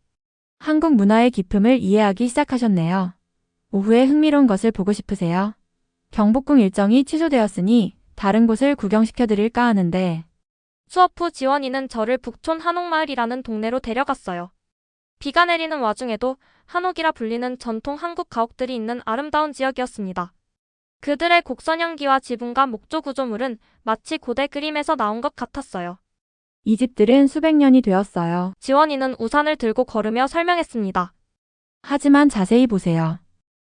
한국 문화의 깊음을 이해하기 시작하셨네요. 오후에 흥미로운 것을 보고 싶으세요? 경복궁 일정이 취소되었으니 다른 곳을 구경시켜드릴까 하는데 수업 후 지원이는 저를 북촌 한옥마을이라는 동네로 데려갔어요. 비가 내리는 와중에도 한옥이라 불리는 전통 한국 가옥들이 있는 아름다운 지역이었습니다. 그들의 곡선형기와 지붕과 목조 구조물은 마치 고대 그림에서 나온 것 같았어요. 이 집들은 수백 년이 되었어요. 지원이는 우산을 들고 걸으며 설명했습니다. 하지만 자세히 보세요.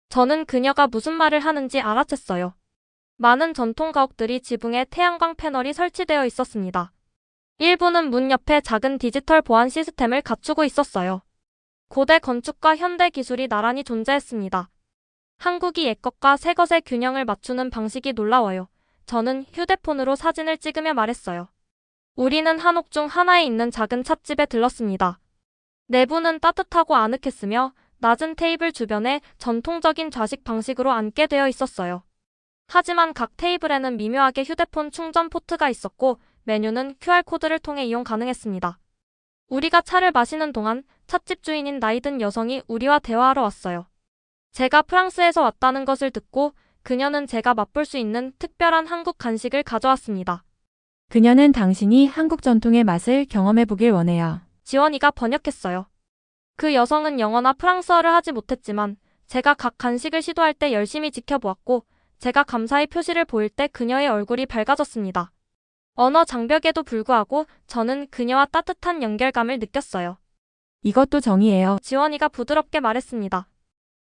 저는 그녀가 무슨 말을 하는지 알아챘어요. 많은 전통 가옥들이 지붕에 태양광 패널이 설치되어 있었습니다. 일부는 문 옆에 작은 디지털 보안 시스템을 갖추고 있었어요. 고대 건축과 현대 기술이 나란히 존재했습니다. 한국이 옛것과 새것의 균형을 맞추는 방식이 놀라워요. 저는 휴대폰으로 사진을 찍으며 말했어요. 우리는 한옥 중 하나에 있는 작은 찻집에 들렀습니다. 내부는 따뜻하고 아늑했으며 낮은 테이블 주변에 전통적인 좌식 방식으로 앉게 되어 있었어요. 하지만 각 테이블에는 미묘하게 휴대폰 충전 포트가 있었고 메뉴는 QR코드를 통해 이용 가능했습니다. 우리가 차를 마시는 동안 찻집 주인인 나이든 여성이 우리와 대화하러 왔어요. 제가 프랑스에서 왔다는 것을 듣고 그녀는 제가 맛볼 수 있는 특별한 한국 간식을 가져왔습니다. 그녀는 당신이 한국 전통의 맛을 경험해 보길 원해요. 지원이가 번역했어요. 그 여성은 영어나 프랑스어를 하지 못했지만 제가 각 간식을 시도할 때 열심히 지켜보았고 제가 감사의 표시를 보일 때 그녀의 얼굴이 밝아졌습니다. 언어 장벽에도 불구하고 저는 그녀와 따뜻한 연결감을 느꼈어요. 이것도 정이에요. 지원이가 부드럽게 말했습니다.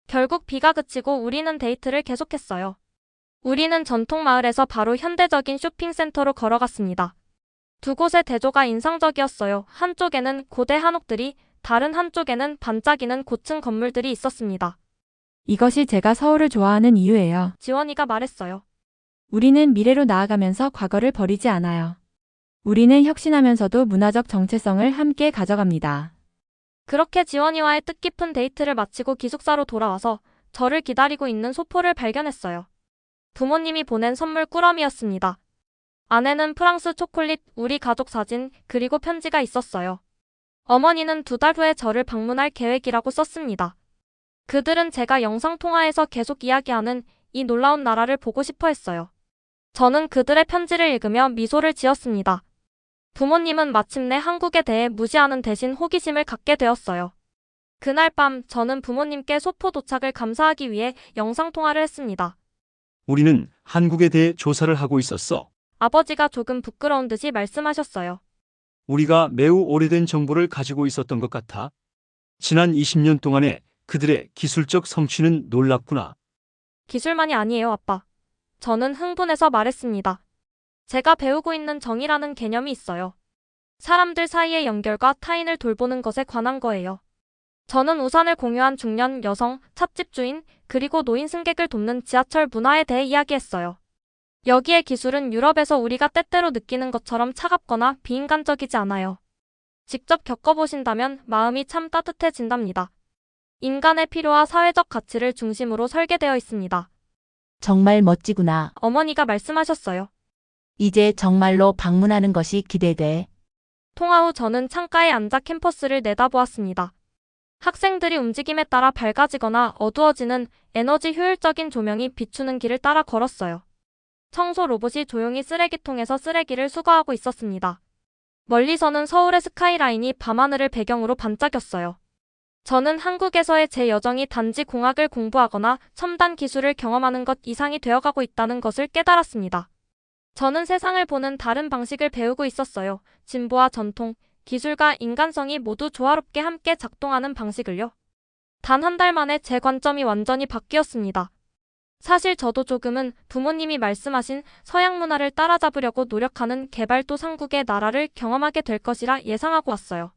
결국 비가 그치고 우리는 데이트를 계속했어요. 우리는 전통 마을에서 바로 현대적인 쇼핑센터로 걸어갔습니다. 두 곳의 대조가 인상적이었어요. 한쪽에는 고대 한옥들이, 다른 한쪽에는 반짝이는 고층 건물들이 있었습니다. 이것이 제가 서울을 좋아하는 이유예요. 지원이가 말했어요. 우리는 미래로 나아가면서 과거를 버리지 않아요. 우리는 혁신하면서도 문화적 정체성을 함께 가져갑니다. 그렇게 지원이와의 뜻깊은 데이트를 마치고 기숙사로 돌아와서 저를 기다리고 있는 소포를 발견했어요. 부모님이 보낸 선물 꾸러미였습니다. 안에는 프랑스 초콜릿, 우리 가족 사진, 그리고 편지가 있었어요. 어머니는 2달 후에 저를 방문할 계획이라고 썼습니다. 그들은 제가 영상통화에서 계속 이야기하는 이 놀라운 나라를 보고 싶어 했어요. 저는 그들의 편지를 읽으며 미소를 지었습니다. 부모님은 마침내 한국에 대해 무시하는 대신 호기심을 갖게 되었어요. 그날 밤 저는 부모님께 소포 도착을 감사하기 위해 영상통화를 했습니다. 우리는 한국에 대해 조사를 하고 있었어. 아버지가 조금 부끄러운 듯이 말씀하셨어요. 우리가 매우 오래된 정보를 가지고 있었던 것 같아. 지난 20년 동안의 그들의 기술적 성취는 놀랍구나. 기술만이 아니에요, 아빠. 저는 흥분해서 말했습니다. 제가 배우고 있는 정의라는 개념이 있어요. 사람들 사이의 연결과 타인을 돌보는 것에 관한 거예요. 저는 우산을 공유한 중년 여성, 찻집 주인, 그리고 노인 승객을 돕는 지하철 문화에 대해 이야기했어요. 여기의 기술은 유럽에서 우리가 때때로 느끼는 것처럼 차갑거나 비인간적이지 않아요. 직접 겪어보신다면 마음이 참 따뜻해진답니다. 인간의 필요와 사회적 가치를 중심으로 설계되어 있습니다. 정말 멋지구나. 어머니가 말씀하셨어요. 이제 정말로 방문하는 것이 기대돼. 통화 후 저는 창가에 앉아 캠퍼스를 내다보았습니다. 학생들이 움직임에 따라 밝아지거나 어두워지는 에너지 효율적인 조명이 비추는 길을 따라 걸었어요. 청소 로봇이 조용히 쓰레기통에서 쓰레기를 수거하고 있었습니다. 멀리서는 서울의 스카이라인이 밤하늘을 배경으로 반짝였어요. 저는 한국에서의 제 여정이 단지 공학을 공부하거나 첨단 기술을 경험하는 것 이상이 되어가고 있다는 것을 깨달았습니다. 저는 세상을 보는 다른 방식을 배우고 있었어요. 진보와 전통, 기술과 인간성이 모두 조화롭게 함께 작동하는 방식을요. 단 1달 만에 제 관점이 완전히 바뀌었습니다. 사실 저도 조금은 부모님이 말씀하신 서양 문화를 따라잡으려고 노력하는 개발도상국의 나라를 경험하게 될 것이라 예상하고 왔어요.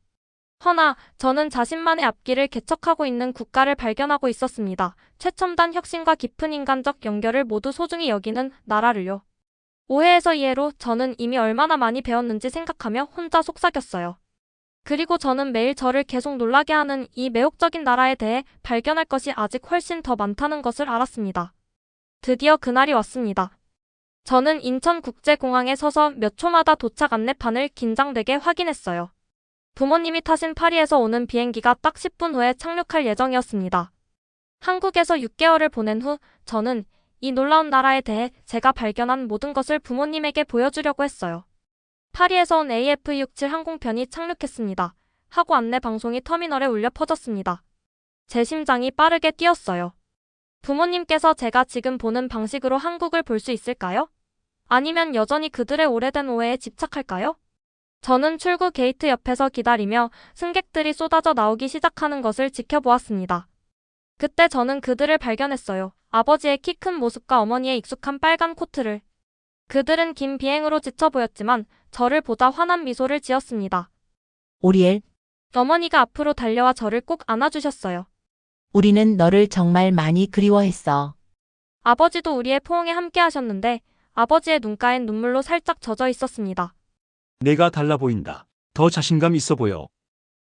허나 저는 자신만의 앞길을 개척하고 있는 국가를 발견하고 있었습니다. 최첨단 혁신과 깊은 인간적 연결을 모두 소중히 여기는 나라를요. 오해에서 이해로 저는 이미 얼마나 많이 배웠는지 생각하며 혼자 속삭였어요. 그리고 저는 매일 저를 계속 놀라게 하는 이 매혹적인 나라에 대해 발견할 것이 아직 훨씬 더 많다는 것을 알았습니다. 드디어 그날이 왔습니다. 저는 인천국제공항에 서서 몇 초마다 도착 안내판을 긴장되게 확인했어요. 부모님이 타신 파리에서 오는 비행기가 딱 10분 후에 착륙할 예정이었습니다. 한국에서 6개월을 보낸 후 저는 이 놀라운 나라에 대해 제가 발견한 모든 것을 부모님에게 보여주려고 했어요. 파리에서 온 AF67 항공편이 착륙했습니다. 하고 안내 방송이 터미널에 울려 퍼졌습니다. 제 심장이 빠르게 뛰었어요. 부모님께서 제가 지금 보는 방식으로 한국을 볼 수 있을까요? 아니면 여전히 그들의 오래된 오해에 집착할까요? 저는 출구 게이트 옆에서 기다리며 승객들이 쏟아져 나오기 시작하는 것을 지켜보았습니다. 그때 저는 그들을 발견했어요. 아버지의 키 큰 모습과 어머니의 익숙한 빨간 코트를. 그들은 긴 비행으로 지쳐 보였지만 저를 보다 환한 미소를 지었습니다. 오리엘, 어머니가 앞으로 달려와 저를 꼭 안아주셨어요. 우리는 너를 정말 많이 그리워했어. 아버지도 우리의 포옹에 함께 하셨는데 아버지의 눈가엔 눈물로 살짝 젖어 있었습니다. 내가 달라 보인다. 더 자신감 있어 보여.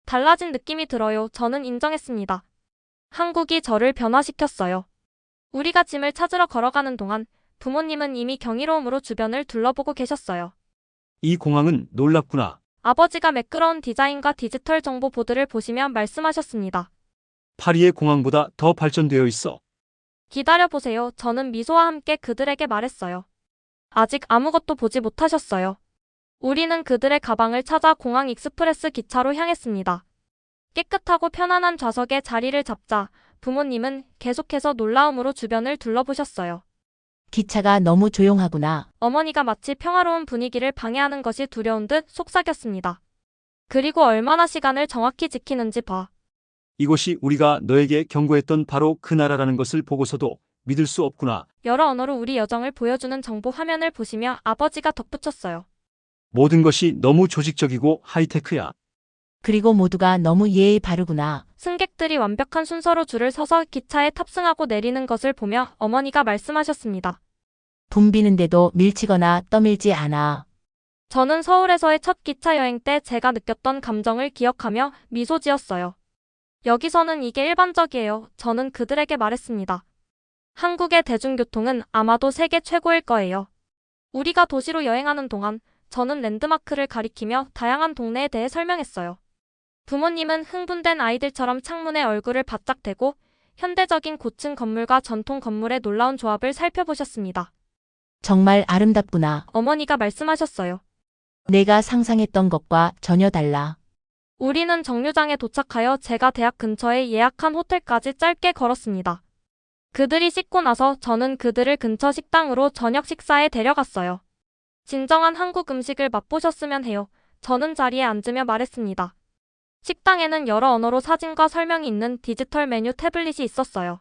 달라진 느낌이 들어요. 저는 인정했습니다. 한국이 저를 변화시켰어요. 우리가 짐을 찾으러 걸어가는 동안 부모님은 이미 경이로움으로 주변을 둘러보고 계셨어요. 이 공항은 놀랍구나. 아버지가 매끄러운 디자인과 디지털 정보 보드를 보시며 말씀하셨습니다. 파리의 공항보다 더 발전되어 있어. 기다려보세요. 저는 미소와 함께 그들에게 말했어요. 아직 아무것도 보지 못하셨어요. 우리는 그들의 가방을 찾아 공항 익스프레스 기차로 향했습니다. 깨끗하고 편안한 좌석에 자리를 잡자 부모님은 계속해서 놀라움으로 주변을 둘러보셨어요. 기차가 너무 조용하구나. 어머니가 마치 평화로운 분위기를 방해하는 것이 두려운 듯 속삭였습니다. 그리고 얼마나 시간을 정확히 지키는지 봐. 이곳이 우리가 너에게 경고했던 바로 그 나라라는 것을 보고서도 믿을 수 없구나. 여러 언어로 우리 여정을 보여주는 정보 화면을 보시며 아버지가 덧붙였어요. 모든 것이 너무 조직적이고 하이테크야. 그리고 모두가 너무 예의 바르구나. 승객들이 완벽한 순서로 줄을 서서 기차에 탑승하고 내리는 것을 보며 어머니가 말씀하셨습니다. 붐비는데도 밀치거나 떠밀지 않아. 저는 서울에서의 첫 기차 여행 때 제가 느꼈던 감정을 기억하며 미소 지었어요. 여기서는 이게 일반적이에요. 저는 그들에게 말했습니다. 한국의 대중교통은 아마도 세계 최고일 거예요. 우리가 도시로 여행하는 동안 저는 랜드마크를 가리키며 다양한 동네에 대해 설명했어요. 부모님은 흥분된 아이들처럼 창문에 얼굴을 바짝 대고 현대적인 고층 건물과 전통 건물의 놀라운 조합을 살펴보셨습니다. 정말 아름답구나. 어머니가 말씀하셨어요. 내가 상상했던 것과 전혀 달라. 우리는 정류장에 도착하여 제가 대학 근처에 예약한 호텔까지 짧게 걸었습니다. 그들이 씻고 나서 저는 그들을 근처 식당으로 저녁 식사에 데려갔어요. 진정한 한국 음식을 맛보셨으면 해요. 저는 자리에 앉으며 말했습니다. 식당에는 여러 언어로 사진과 설명이 있는 디지털 메뉴 태블릿이 있었어요.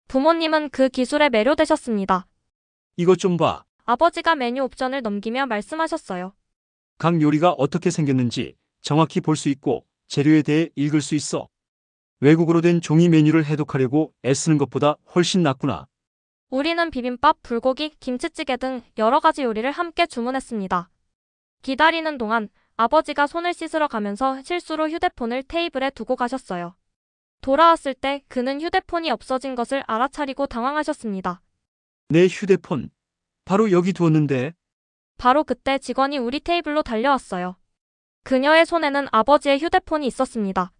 부모님은 그 기술에 매료되셨습니다. 이것 좀 봐. 아버지가 메뉴 옵션을 넘기며 말씀하셨어요. 각 요리가 어떻게 생겼는지 정확히 볼 수 있고 재료에 대해 읽을 수 있어. 외국어로 된 종이 메뉴를 해독하려고 애쓰는 것보다 훨씬 낫구나. 우리는 비빔밥, 불고기, 김치찌개 등 여러 가지 요리를 함께 주문했습니다. 기다리는 동안 아버지가 손을 씻으러 가면서 실수로 휴대폰을 테이블에 두고 가셨어요. 돌아왔을 때 그는 휴대폰이 없어진 것을 알아차리고 당황하셨습니다. 내 휴대폰. 바로 여기 두었는데. 바로 그때 직원이 우리 테이블로 달려왔어요. 그녀의 손에는 아버지의 휴대폰이 있었습니다.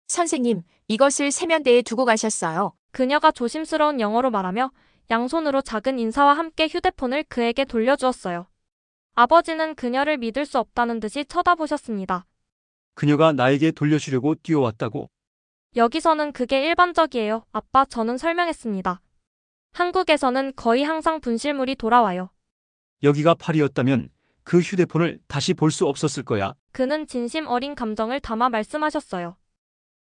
선생님, 이것을 세면대에 두고 가셨어요. 그녀가 조심스러운 영어로 말하며 양손으로 작은 인사와 함께 휴대폰을 그에게 돌려주었어요. 아버지는 그녀를 믿을 수 없다는 듯이 쳐다보셨습니다. 그녀가 나에게 돌려주려고 뛰어왔다고. 여기서는 그게 일반적이에요. 아빠, 저는 설명했습니다. 한국에서는 거의 항상 분실물이 돌아와요. 여기가 파리였다면 그 휴대폰을 다시 볼 수 없었을 거야. 그는 진심 어린 감정을 담아 말씀하셨어요.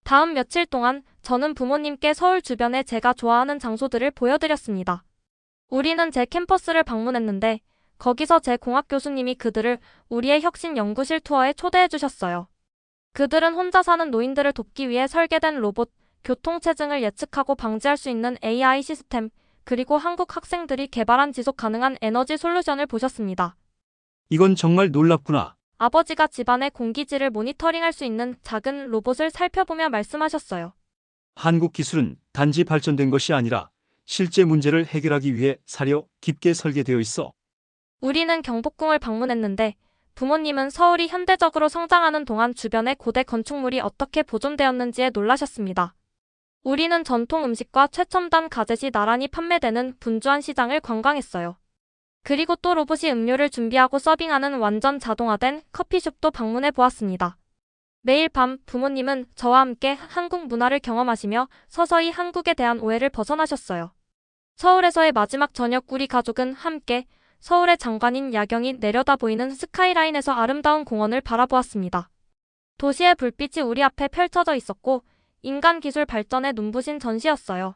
다음 며칠 동안 저는 부모님께 서울 주변에 제가 좋아하는 장소들을 보여드렸습니다. 우리는 제 캠퍼스를 방문했는데 거기서 제 공학 교수님이 그들을 우리의 혁신 연구실 투어에 초대해 주셨어요. 그들은 혼자 사는 노인들을 돕기 위해 설계된 로봇, 교통체증을 예측하고 방지할 수 있는 AI 시스템, 그리고 한국 학생들이 개발한 지속 가능한 에너지 솔루션을 보셨습니다. 이건 정말 놀랍구나. 아버지가 집안의 공기질을 모니터링할 수 있는 작은 로봇을 살펴보며 말씀하셨어요. 한국 기술은 단지 발전된 것이 아니라 실제 문제를 해결하기 위해 사려 깊게 설계되어 있어. 우리는 경복궁을 방문했는데 부모님은 서울이 현대적으로 성장하는 동안 주변의 고대 건축물이 어떻게 보존되었는지에 놀라셨습니다. 우리는 전통 음식과 최첨단 가젯이 나란히 판매되는 분주한 시장을 관광했어요. 그리고 또 로봇이 음료를 준비하고 서빙하는 완전 자동화된 커피숍도 방문해 보았습니다. 매일 밤 부모님은 저와 함께 한국 문화를 경험하시며 서서히 한국에 대한 오해를 벗어나셨어요. 서울에서의 마지막 저녁 우리 가족은 함께 서울의 장관인 야경이 내려다 보이는 스카이라인에서 아름다운 공원을 바라보았습니다. 도시의 불빛이 우리 앞에 펼쳐져 있었고 인간 기술 발전의 눈부신 전시였어요.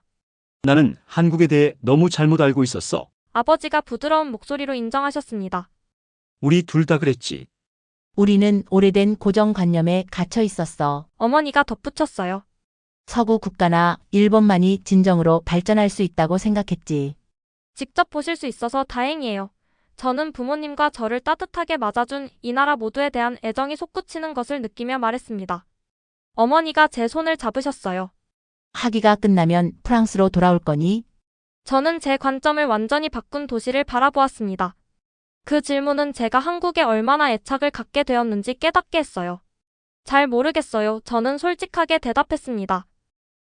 나는 한국에 대해 너무 잘못 알고 있었어. 아버지가 부드러운 목소리로 인정하셨습니다. 우리 둘 다 그랬지. 우리는 오래된 고정관념에 갇혀 있었어. 어머니가 덧붙였어요. 서구 국가나 일본만이 진정으로 발전할 수 있다고 생각했지. 직접 보실 수 있어서 다행이에요. 저는 부모님과 저를 따뜻하게 맞아준 이 나라 모두에 대한 애정이 솟구치는 것을 느끼며 말했습니다. 어머니가 제 손을 잡으셨어요. 학위가 끝나면 프랑스로 돌아올 거니? 저는 제 관점을 완전히 바꾼 도시를 바라보았습니다. 그 질문은 제가 한국에 얼마나 애착을 갖게 되었는지 깨닫게 했어요. 잘 모르겠어요. 저는 솔직하게 대답했습니다.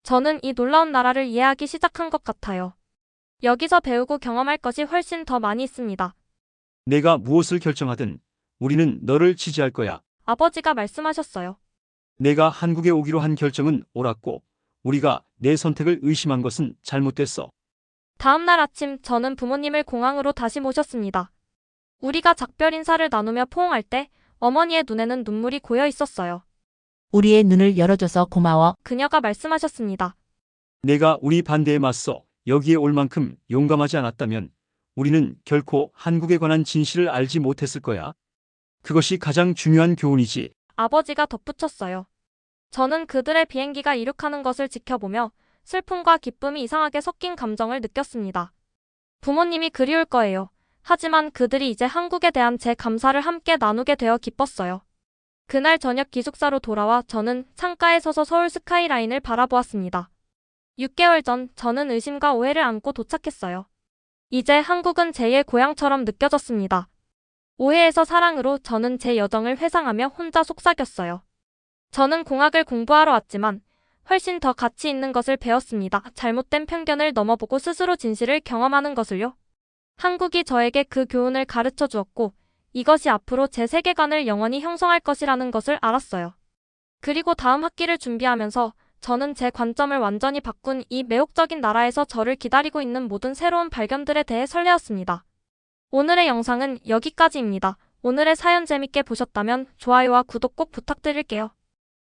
저는 이 놀라운 나라를 이해하기 시작한 것 같아요. 여기서 배우고 경험할 것이 훨씬 더 많이 있습니다. 내가 무엇을 결정하든 우리는 너를 지지할 거야. 아버지가 말씀하셨어요. 내가 한국에 오기로 한 결정은 옳았고 우리가 내 선택을 의심한 것은 잘못됐어. 다음 날 아침 저는 부모님을 공항으로 다시 모셨습니다. 우리가 작별 인사를 나누며 포옹할 때 어머니의 눈에는 눈물이 고여 있었어요. 우리의 눈을 열어줘서 고마워. 그녀가 말씀하셨습니다. 내가 우리 반대에 맞서 여기에 올 만큼 용감하지 않았다면 우리는 결코 한국에 관한 진실을 알지 못했을 거야. 그것이 가장 중요한 교훈이지. 아버지가 덧붙였어요. 저는 그들의 비행기가 이륙하는 것을 지켜보며 슬픔과 기쁨이 이상하게 섞인 감정을 느꼈습니다. 부모님이 그리울 거예요. 하지만 그들이 이제 한국에 대한 제 감사를 함께 나누게 되어 기뻤어요. 그날 저녁 기숙사로 돌아와 저는 창가에 서서 서울 스카이라인을 바라보았습니다. 6개월 전 저는 의심과 오해를 안고 도착했어요. 이제 한국은 제2의 고향처럼 느껴졌습니다. 오해에서 사랑으로 저는 제 여정을 회상하며 혼자 속삭였어요. 저는 공학을 공부하러 왔지만 훨씬 더 가치 있는 것을 배웠습니다. 잘못된 편견을 넘어보고 스스로 진실을 경험하는 것을요. 한국이 저에게 그 교훈을 가르쳐 주었고 이것이 앞으로 제 세계관을 영원히 형성할 것이라는 것을 알았어요. 그리고 다음 학기를 준비하면서 저는 제 관점을 완전히 바꾼 이 매혹적인 나라에서 저를 기다리고 있는 모든 새로운 발견들에 대해 설레었습니다. 오늘의 영상은 여기까지입니다. 오늘의 사연 재밌게 보셨다면 좋아요와 구독 꼭 부탁드릴게요.